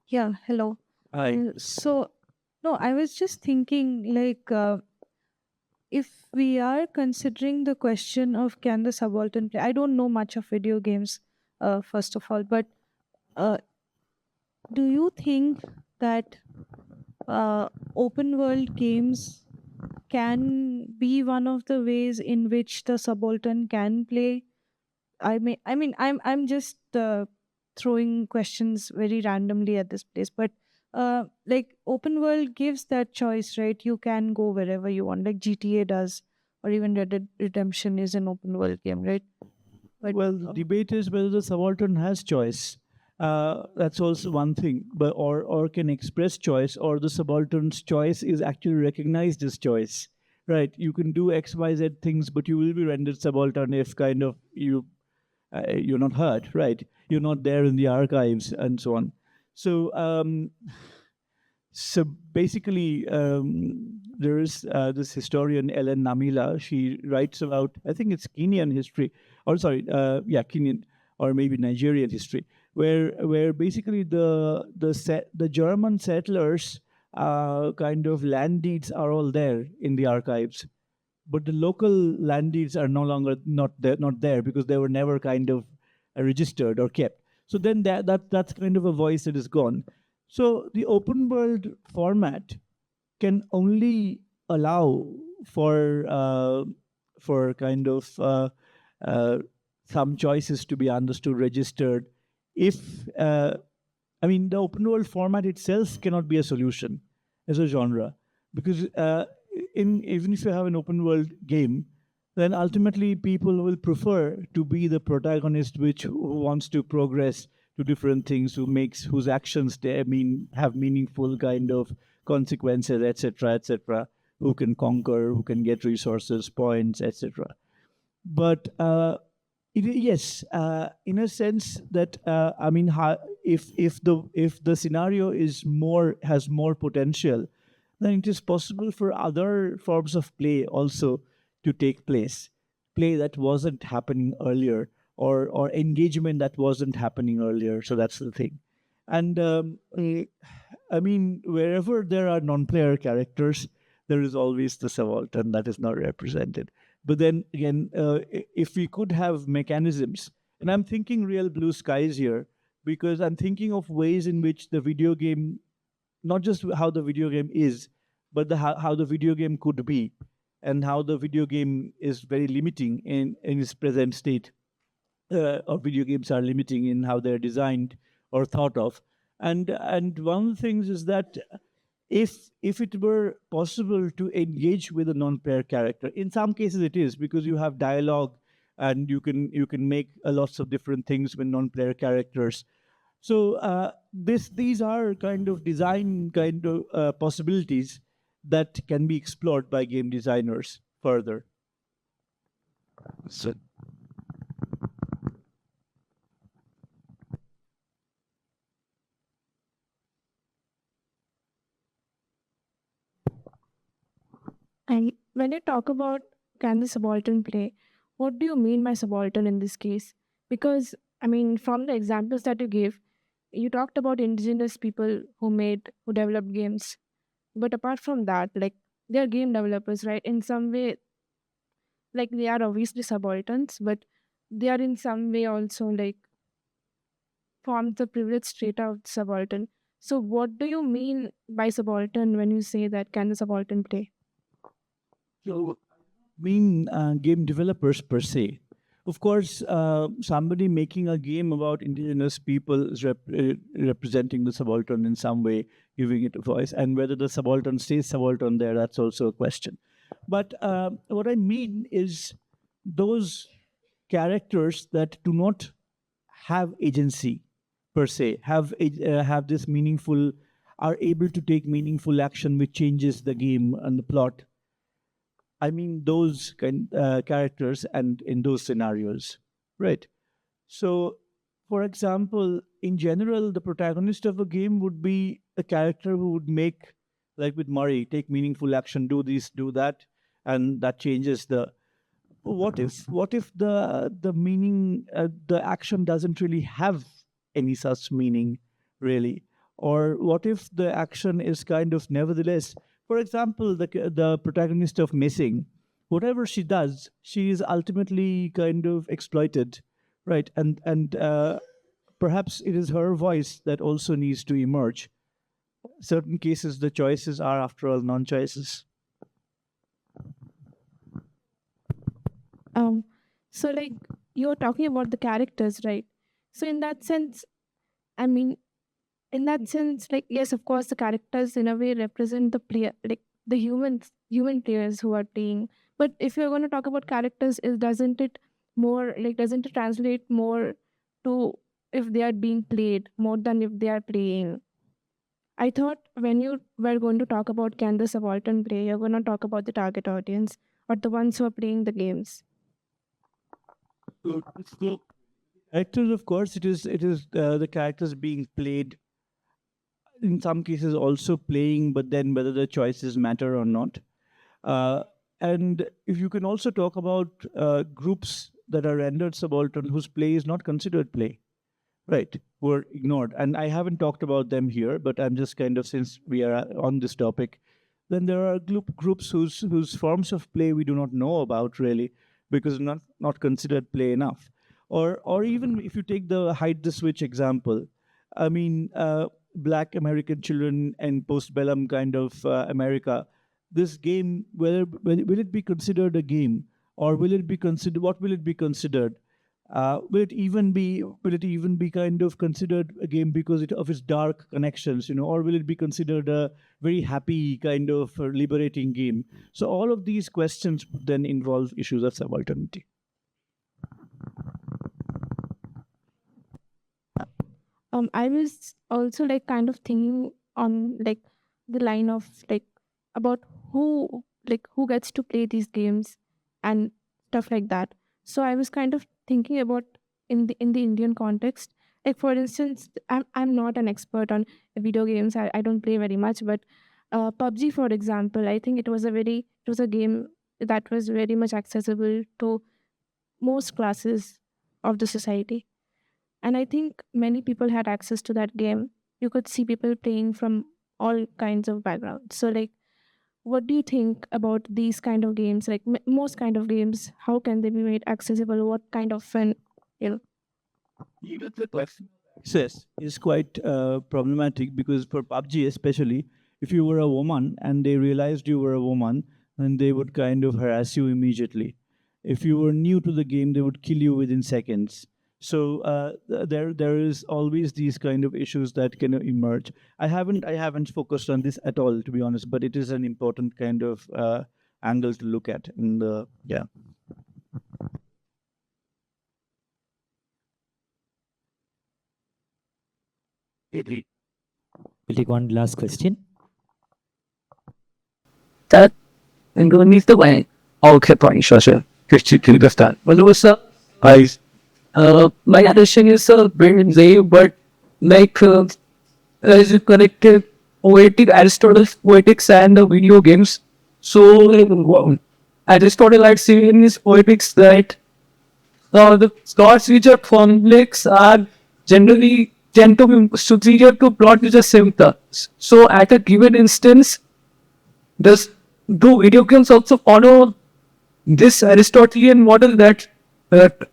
Yeah, hello. hi. So, no, I was just thinking like if we are considering the question of can the subaltern play, I don't know much of video games, first of all, but uh, do you think that open world games can be one of the ways in which the subaltern can play? I'm just throwing questions very randomly at this place, but like open world gives that choice, right? You can go wherever you want, like GTA does, or even Red Dead Redemption is an open world game, right? But Well, the debate is whether the subaltern has choice. That's also one thing, but or can express choice, or the subaltern's choice is actually recognized as choice. Right? You can do X, Y, Z things, but you will be rendered subaltern if kind of you're not hurt. Right? You're not there in the archives and so on. So so basically, there is this historian Ellen Namila. She writes about, I think it's Kenyan history, or sorry, Kenyan or maybe Nigerian history, where basically the German settlers kind of land deeds are all there in the archives, but the local land deeds are no longer not there because they were never kind of registered or kept. So then that's kind of a voice that is gone. So the open world format can only allow for kind of some choices to be understood, registered if the open world format itself cannot be a solution as a genre, because even if you have an open world game, then ultimately people will prefer to be the protagonist, who wants to progress to different things, whose actions have meaningful kind of consequences, etc., etc., who can conquer, who can get resources, points, etc. But yes, in a sense that if the scenario has more potential, then it is possible for other forms of play also to take place, play that wasn't happening earlier, or engagement that wasn't happening earlier. So that's the thing. And wherever there are non-player characters, there is always the subaltern that is not represented. But then again, if we could have mechanisms, and I'm thinking real blue skies here, because I'm thinking of ways in which the video game, not just how the video game is, but how the video game could be, and how the video game is very limiting in its present state, or video games are limiting in how they're designed or thought of. And one of the things is that if it were possible to engage with a non-player character, in some cases it is, because you have dialogue and you can make lots of different things with non-player characters. So these are kind of design possibilities that can be explored by game designers further. So And when you talk about can the subaltern play, what do you mean by subaltern in this case? Because, from the examples that you gave, you talked about indigenous people who developed games. But apart from that, like, they're game developers, right? In some way, like, they are obviously subalterns, but they are in some way also, like, form the privileged strata of subaltern. So, what do you mean by subaltern when you say that can the subaltern play? So, game developers per se. Of course, somebody making a game about indigenous people is representing the subaltern in some way, giving it a voice. And whether the subaltern stays subaltern there, that's also a question. But what I mean is those characters that do not have agency per se, have this meaningful, are able to take meaningful action which changes the game and the plot. I mean those characters and in those scenarios, right? So, for example, in general, the protagonist of a game would be a character who would make, like with Murray, take meaningful action, do this, do that, and that changes the. What if the meaning, the action doesn't really have any such meaning, really? Or what if the action is kind of nevertheless, for example, the protagonist of Missing, whatever she does, she is ultimately kind of exploited, right? And perhaps it is her voice that also needs to emerge. Certain cases, the choices are, after all, non-choices. So, like, you're talking about the characters, right? So in that sense, I mean, like, yes, of course, the characters in a way represent the player, like the human players who are playing. But if you're going to talk about characters, doesn't it translate more to if they are being played more than if they are playing? I thought when you were going to talk about can the subaltern play, you're going to talk about the target audience or the ones who are playing the games. Characters, of course, it is the characters being played, in some cases also playing, but then whether the choices matter or not. Uh, and if you can also talk about groups that are rendered subaltern whose play is not considered play, right, were ignored. And I haven't talked about them here, but I'm just kind of, since we are on this topic, then there are groups whose forms of play we do not know about, really, because not considered play enough. Or even if you take the hide the switch example, I mean, Black American children and postbellum kind of America, this game, will it be considered a game, or will it be considered, what will it be considered? will it even be kind of considered a game because of its dark connections, or will it be considered a very happy kind of liberating game? So all of these questions then involve issues of subalternity. I was also like kind of thinking on like the line of like about who gets to play these games and stuff like that. So I was kind of thinking about in the Indian context. Like for instance, I'm not an expert on video games. I don't play very much, but PUBG, for example, I think it was a game that was very much accessible to most classes of the society, and I think many people had access to that game. You could see people playing from all kinds of backgrounds. So like, what do you think about these kind of games, like most kind of games? How can they be made accessible? What kind of fun, you know? Even the question of access is quite problematic because for PUBG especially, if you were a woman and they realized you were a woman, then they would kind of harass you immediately. If you were new to the game, they would kill you within seconds. So there is always these kind of issues that can emerge. I haven't focused on this at all, to be honest, but it is an important kind of angle to look at. And yeah. We'll take one last question. That underneath the way, okay, fine, sure. Christian to understand. Well, what's up, guys? My addition is a bit vague, but like, as you connected poetic Aristotle's poetics and the video games. So, like, Aristotle had seen in his poetics that the plots which are complex are generally tend to be superior to plot which are simpler. So, at a given instance, does do video games also follow this Aristotelian model that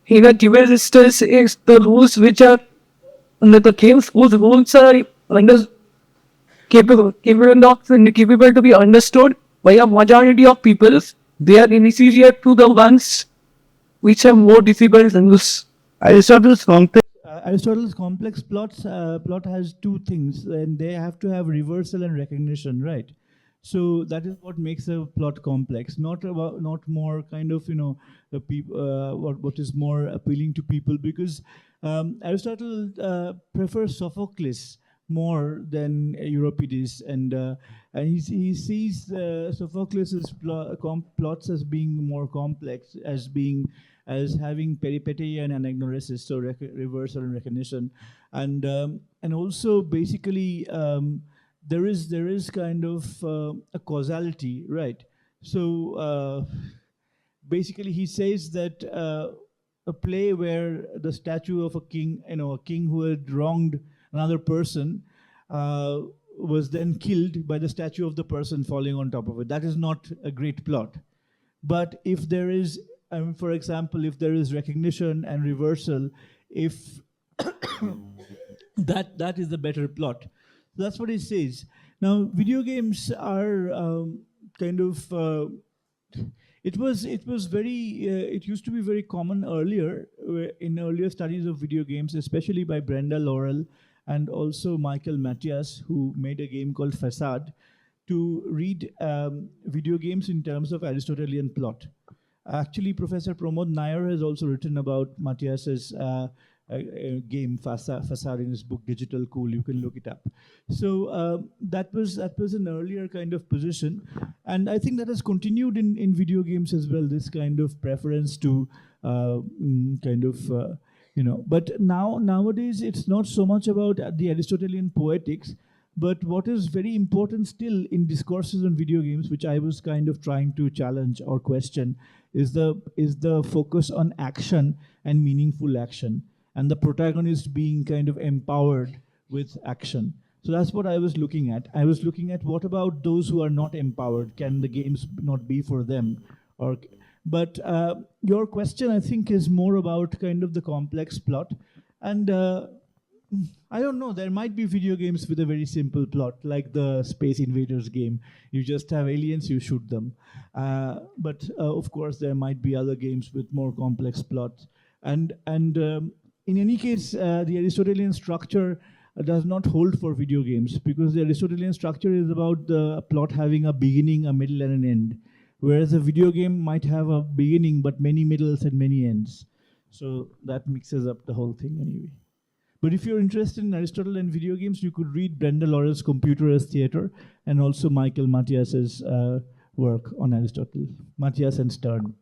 in a given instance is the rules which are the games whose rules are capable to be understood by a majority of people, they are inferior to the ones which are more difficult to use. Aristotle's complex plot has two things, and they have to have reversal and recognition, right? So that is what makes a plot complex, not more kind of the people what is more appealing to people, because Aristotle prefers Sophocles more than Euripides, and he sees Sophocles' plots as being more complex, as having peripety and anagnorisis, so reversal and recognition, and also basically there is kind of a causality, right? So basically he says that a play where the statue of a king, a king who had wronged another person, was then killed by the statue of the person falling on top of it. That is not a great plot. But if there is, for example, if there is recognition and reversal, if that is the better plot. So that's what he says. Now, video games are kind of. It used to be very common earlier in earlier studies of video games, especially by Brenda Laurel and also Michael Matthias, who made a game called Facade, to read video games in terms of Aristotelian plot. Actually, Professor Pramod Nair has also written about Matthias's game Facade in his book Digital Cool. You can look it up. So that was an earlier kind of position, and I think that has continued in video games as well. This kind of preference to But nowadays it's not so much about the Aristotelian poetics, but what is very important still in discourses on video games, which I was kind of trying to challenge or question, is the focus on action and meaningful action, and the protagonist being kind of empowered with action. So that's what I was looking at. I was looking at what about those who are not empowered? Can the games not be for them? But your question, I think, is more about kind of the complex plot. And I don't know, there might be video games with a very simple plot, like the Space Invaders game. You just have aliens, you shoot them. But of course, there might be other games with more complex plots. And in any case, the Aristotelian structure does not hold for video games, because the Aristotelian structure is about the plot having a beginning, a middle, and an end, whereas a video game might have a beginning but many middles and many ends. So that mixes up the whole thing anyway. But if you're interested in Aristotle and video games, you could read Brenda Laurel's Computer as Theater, and also Michael Matthias's work on Aristotle, Matthias and Stern.